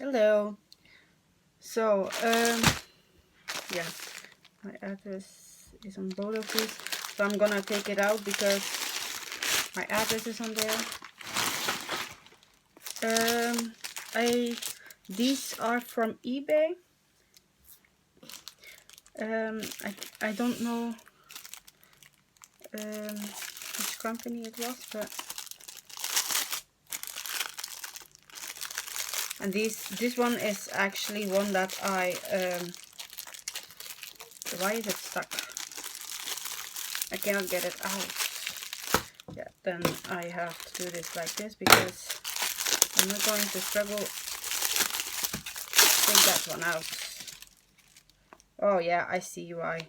Hello. So, yeah, my address is on both of these. So I'm gonna take it out because my address is on there. These are from eBay. I don't know which company it was, but and this one is actually one that I why is it stuck? I cannot get it out. Yeah, then I have to do this like this because I'm not going to struggle to take that one out. Oh yeah, I see why.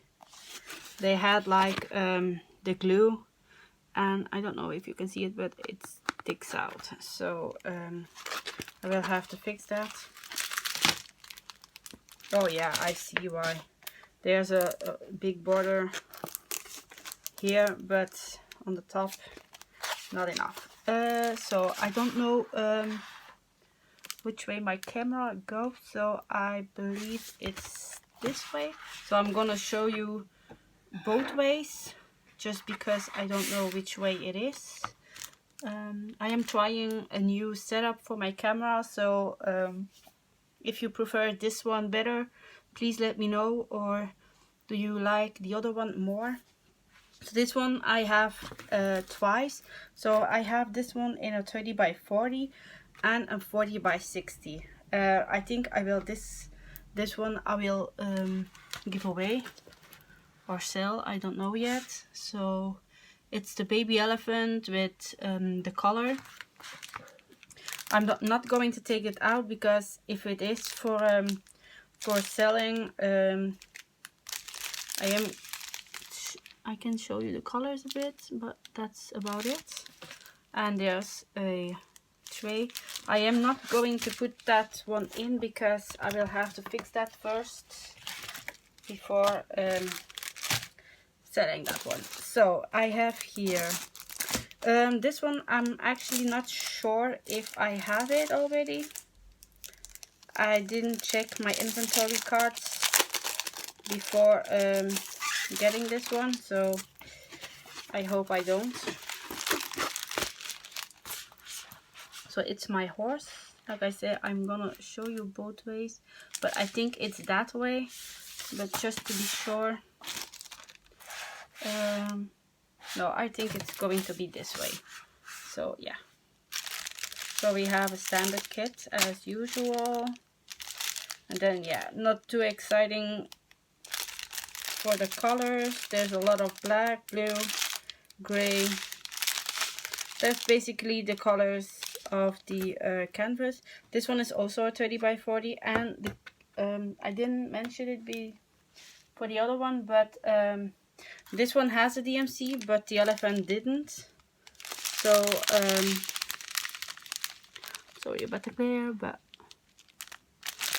They had like the glue, and I don't know if you can see it, but it sticks out. So I will have to fix that. Oh yeah, I see why. There's a big border here, but on the top not enough. So I don't know which way my camera goes, so I believe it's this way. So I'm gonna show you both ways just because I don't know which way it is. I am trying a new setup for my camera, so if you prefer this one better, please let me know, or do you like the other one more? So this one I have twice. So I have this one in a 30 by 40 and a 40 by 60. I think I will this one I will give away or sell, I don't know yet. So it's the baby elephant with the collar. I'm not going to take it out because if it is for selling, I can show you the colors a bit, but that's about it. And there's a tray. I am not going to put that one in because I will have to fix that first before selling that one. So I have here this one. I'm actually not sure if I have it already. I didn't check my inventory cards before getting this one, so I hope I don't. So it's my horse. Like I said, I'm gonna show you both ways, but I think it's that way, but just to be sure, no, I think it's going to be this way. So yeah, so we have a standard kit as usual, and then yeah, not too exciting for the colors. There's a lot of black, blue, gray. That's basically the colors of the canvas. This one is also a 30 by 40, and the, I didn't mention it for the other one, but this one has a DMC, but the elephant didn't. So sorry about the glare, but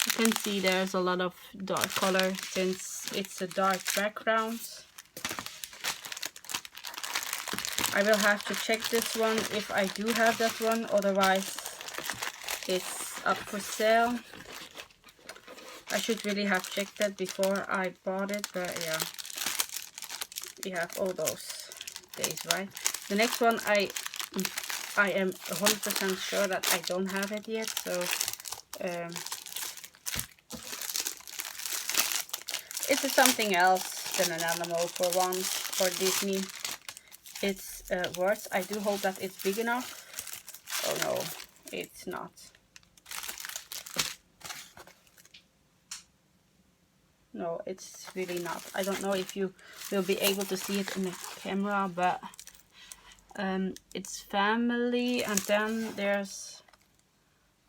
you can see there's a lot of dark color since it's a dark background. I will have to check this one if I do have that one, otherwise it's up for sale. I should really have checked that before I bought it, but yeah, we have all those days, right? The next one I am 100% sure that I don't have it yet, so it's something else than an animal for once, for Disney. It's worse. I do hope that it's big enough. Oh no, it's not. No, it's really not. I don't know if you will be able to see it in the camera, but it's family, and then there's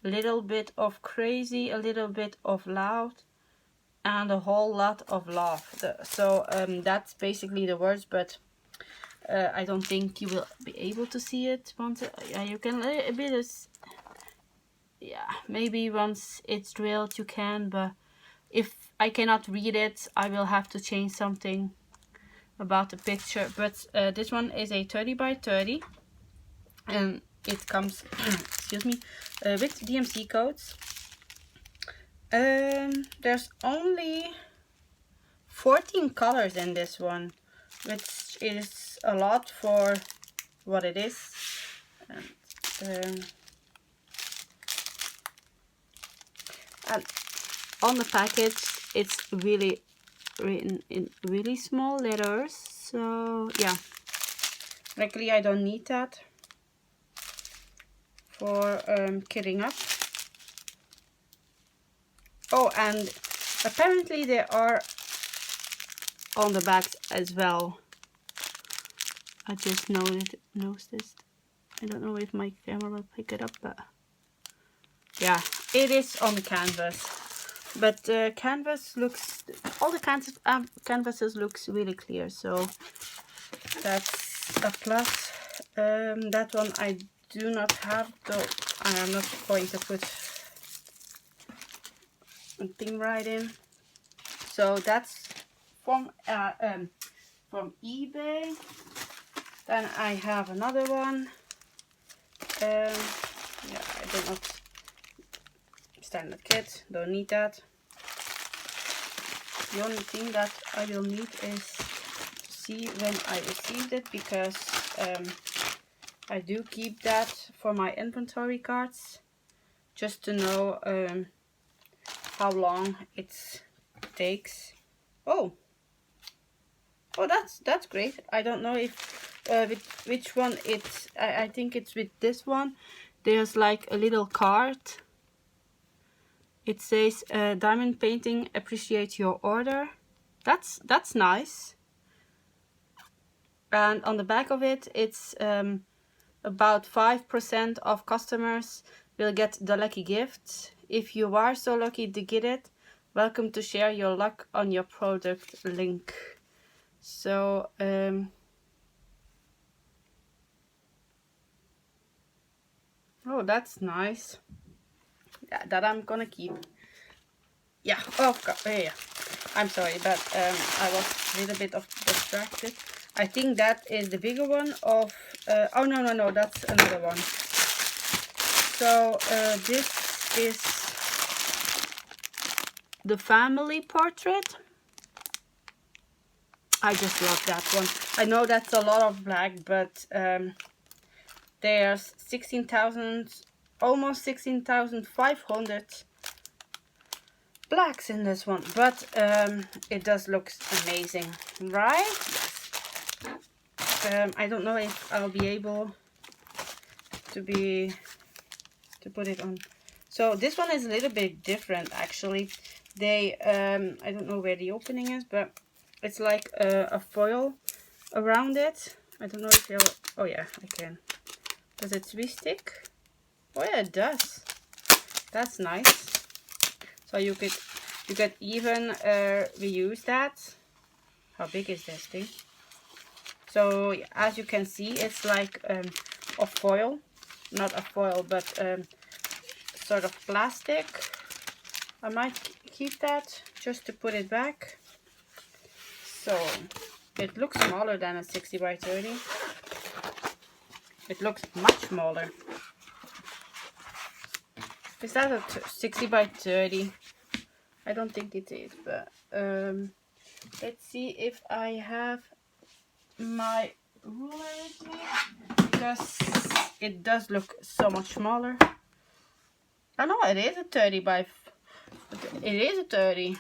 a little bit of crazy, a little bit of loud, and a whole lot of love. So that's basically the words, but I don't think you will be able to see it once. Yeah, you can a bit. Yeah, maybe once it's drilled you can, but if I cannot read it, I will have to change something about the picture. But this one is a 30 by 30, and it comes excuse me, with DMC codes. There's only 14 colors in this one, which is a lot for what it is. And on the package it's really written in really small letters, so yeah, luckily I don't need that for kitting up. Oh, and apparently they are on the backs as well. I just noticed. I don't know if my camera will pick it up, but yeah, it is on the canvas. But canvas looks, all the canvases looks really clear, so that's a plus. That one I do not have, though I am not going to put a thing right in. So that's from eBay. Then I have another one. Yeah, I did not. Standard kit, don't need that. The only thing that I will need is to see when I received it, because I do keep that for my inventory cards, just to know how long it takes. Oh, that's great. I don't know if with which one it's. I think it's with this one. There's like a little card. It says diamond painting, appreciate your order. That's nice. And on the back of it, it's about 5% of customers will get the lucky gift. If you are so lucky to get it, welcome to share your luck on your product link. So oh, that's nice. Yeah, that I'm gonna keep. Yeah, oh god, yeah. I'm sorry, but I was a little bit distracted. I think that is the bigger one of. Oh no, that's another one. So this is the family portrait. I just love that one. I know that's a lot of black, but there's 16,000, almost 16,500 blacks in this one, but it does look amazing, right? Yes. I don't know if I'll be able to put it on. So this one is a little bit different, actually. They I don't know where the opening is, but it's like a foil around it. I don't know if you'll. Oh yeah, I can. Does it re-stick? Oh yeah, it does. That's nice. So you could even reuse that. How big is this thing? So as you can see, it's like a foil, not a foil, but sort of plastic. I might keep that just to put it back. So it looks smaller than a 60 by 30. It looks much smaller. Is that a 60 by 30? I don't think it is, but let's see if I have my ruler with me, because it does look so much smaller. I know it is a 30 by. It is a 30.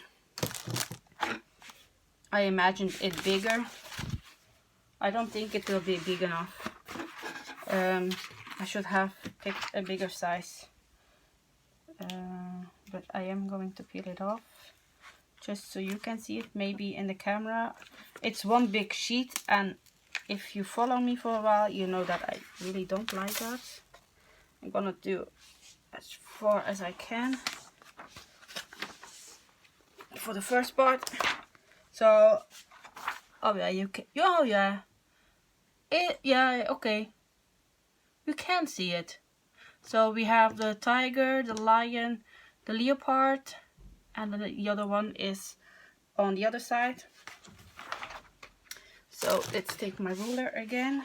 I imagined it bigger. I don't think it will be big enough. I should have picked a bigger size. But I am going to peel it off just so you can see it. Maybe in the camera it's one big sheet, and if you follow me for a while, you know that I really don't like that. I'm gonna do as far as I can for the first part. So oh yeah, you can. Oh yeah, yeah, okay, you can see it. So we have the tiger, the lion, the leopard, and then the other one is on the other side. So let's take my ruler again.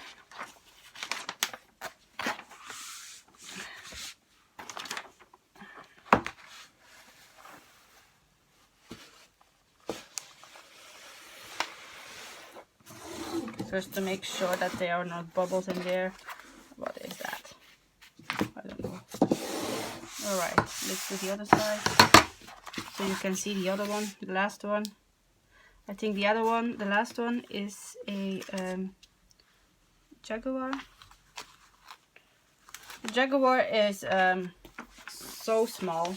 First to make sure that there are not bubbles in there. What is that? I don't know. Alright, let's do the other side. So you can see the other one, the last one. I think the other one, the last one, is a jaguar. The jaguar is so small,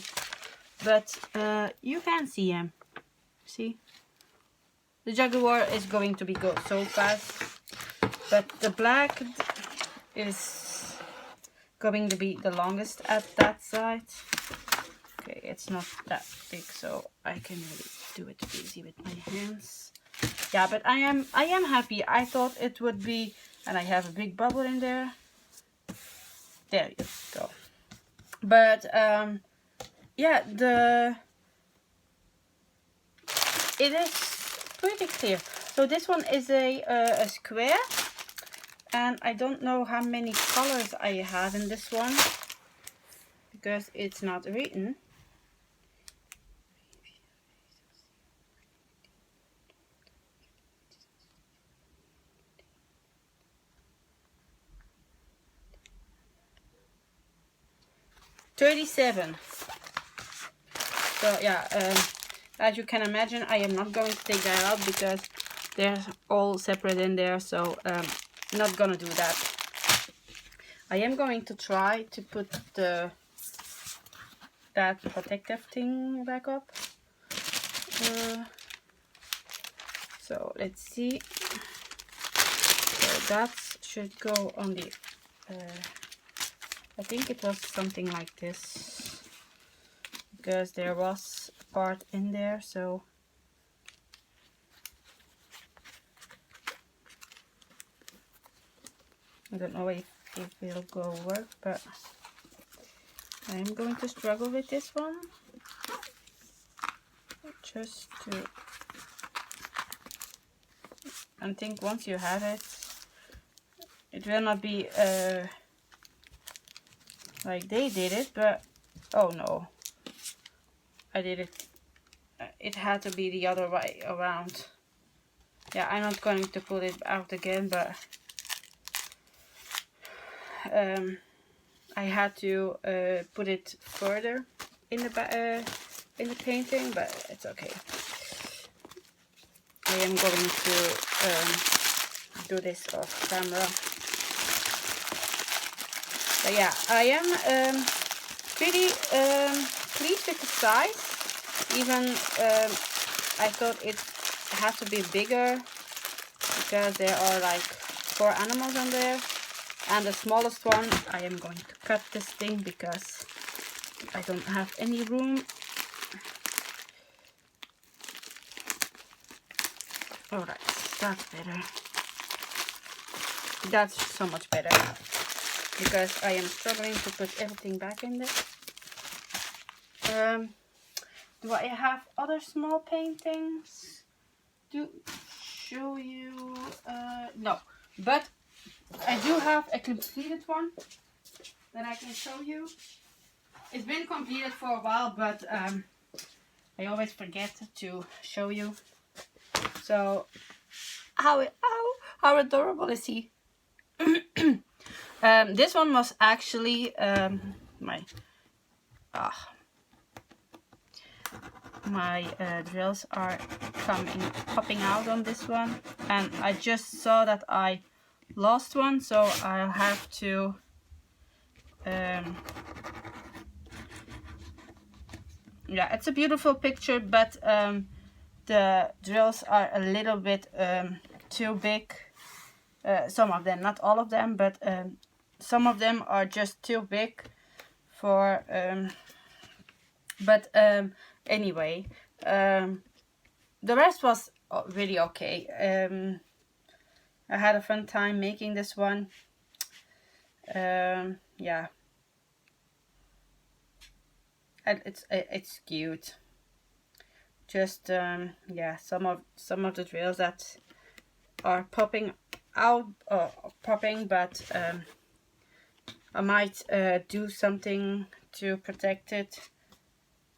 but you can see him. See? The jaguar is going to be go so fast, but the black is going to be the longest at that side. Okay, it's not that big, so I can really do it easy with my hands. Yeah, but I am happy. I thought it would be, and I have a big bubble in there. There you go. But yeah, it is pretty clear. So this one is a square, and I don't know how many colors I have in this one because it's not written. $37. So yeah, as you can imagine, I am not going to take that out because they're all separate in there, so not gonna do that. I am going to try to put that protective thing back up. So let's see. So that should go on the I think it was something like this, because there was part in there, so I don't know if it'll go work, but I am going to struggle with this one, just to, I think once you have it, it will not be like they did it, but oh no, I did it. It had to be the other way around. Yeah, I'm not going to pull it out again, but I had to put it further in the painting, but it's okay. I am going to do this off camera. But yeah, I am pretty pleased with the size. Even I thought it had to be bigger because there are like 4 animals on there. And the smallest one, I am going to cut this thing because I don't have any room. Alright, that's better. That's so much better. Because I am struggling to put everything back in there. Do I have other small paintings to show you? No, but I do have a completed one that I can show you. It's been completed for a while, but I always forget to show you. So how adorable is he? This one was actually my drills are popping out on this one, and I just saw that I lost one, so I'll have to yeah, it's a beautiful picture, but the drills are a little bit too big. Some of them, not all of them, but some of them are just too big for anyway, the rest was really okay. I had a fun time making this one. Yeah, and it's cute. Just yeah, some of the drills that are popping out, but I might do something to protect it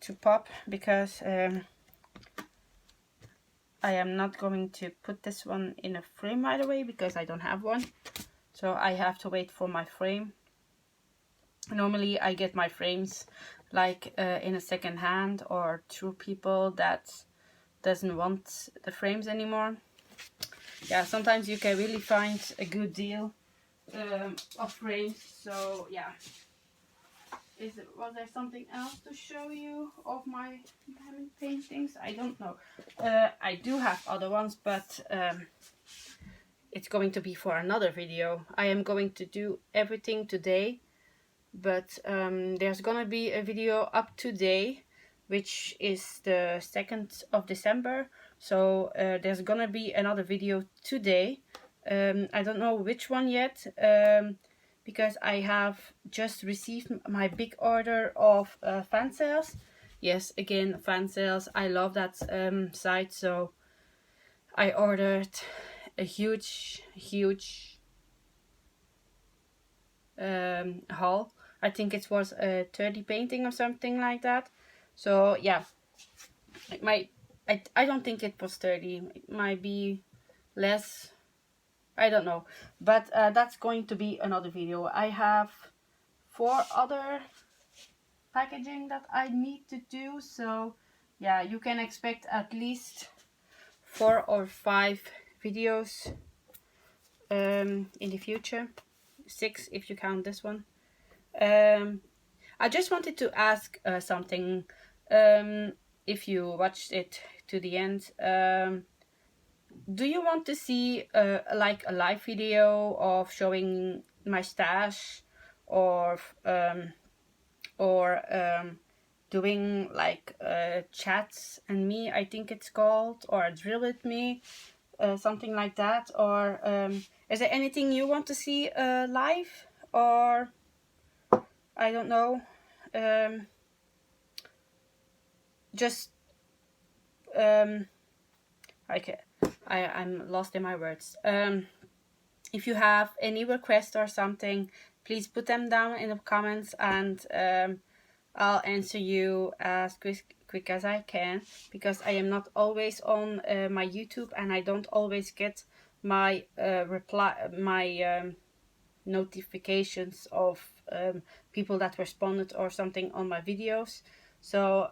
to pop, because I am not going to put this one in a frame right away because I don't have one. So I have to wait for my frame. Normally I get my frames like in a second hand or through people that doesn't want the frames anymore. Yeah, sometimes you can really find a good deal of frames. So yeah. Was there something else to show you of my diamond paintings? I don't know. I do have other ones, but it's going to be for another video. I am going to do everything today, but there's gonna be a video up today, which is the 2nd of December. So there's gonna be another video today. I don't know which one yet, because I have just received my big order of fan sales. Yes, again, fan sales. I love that site. So I ordered a huge haul. I think it was a 30 painting or something like that. So yeah, I don't think it was 30. It might be less. I don't know. But that's going to be another video. I have 4 other packaging that I need to do. So yeah, you can expect at least 4 or 5 videos in the future. 6 if you count this one. I just wanted to ask something. If you watched it to the end, do you want to see like a live video of showing my stash, or doing like chats and me, I think it's called, or a drill with me, something like that? Or is there anything you want to see live, or I don't know, just okay, I'm lost in my words. If you have any requests or something, please put them down in the comments, and I'll answer you as quick as I can, because I am not always on my YouTube, and I don't always get my notifications of people that responded or something on my videos. So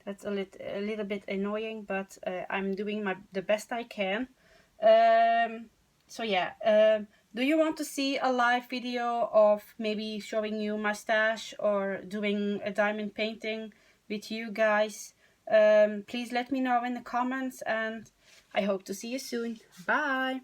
that's a little bit annoying, but I'm doing the best I can. So yeah, do you want to see a live video of maybe showing you my stash or doing a diamond painting with you guys? Please let me know in the comments, and I hope to see you soon. Bye!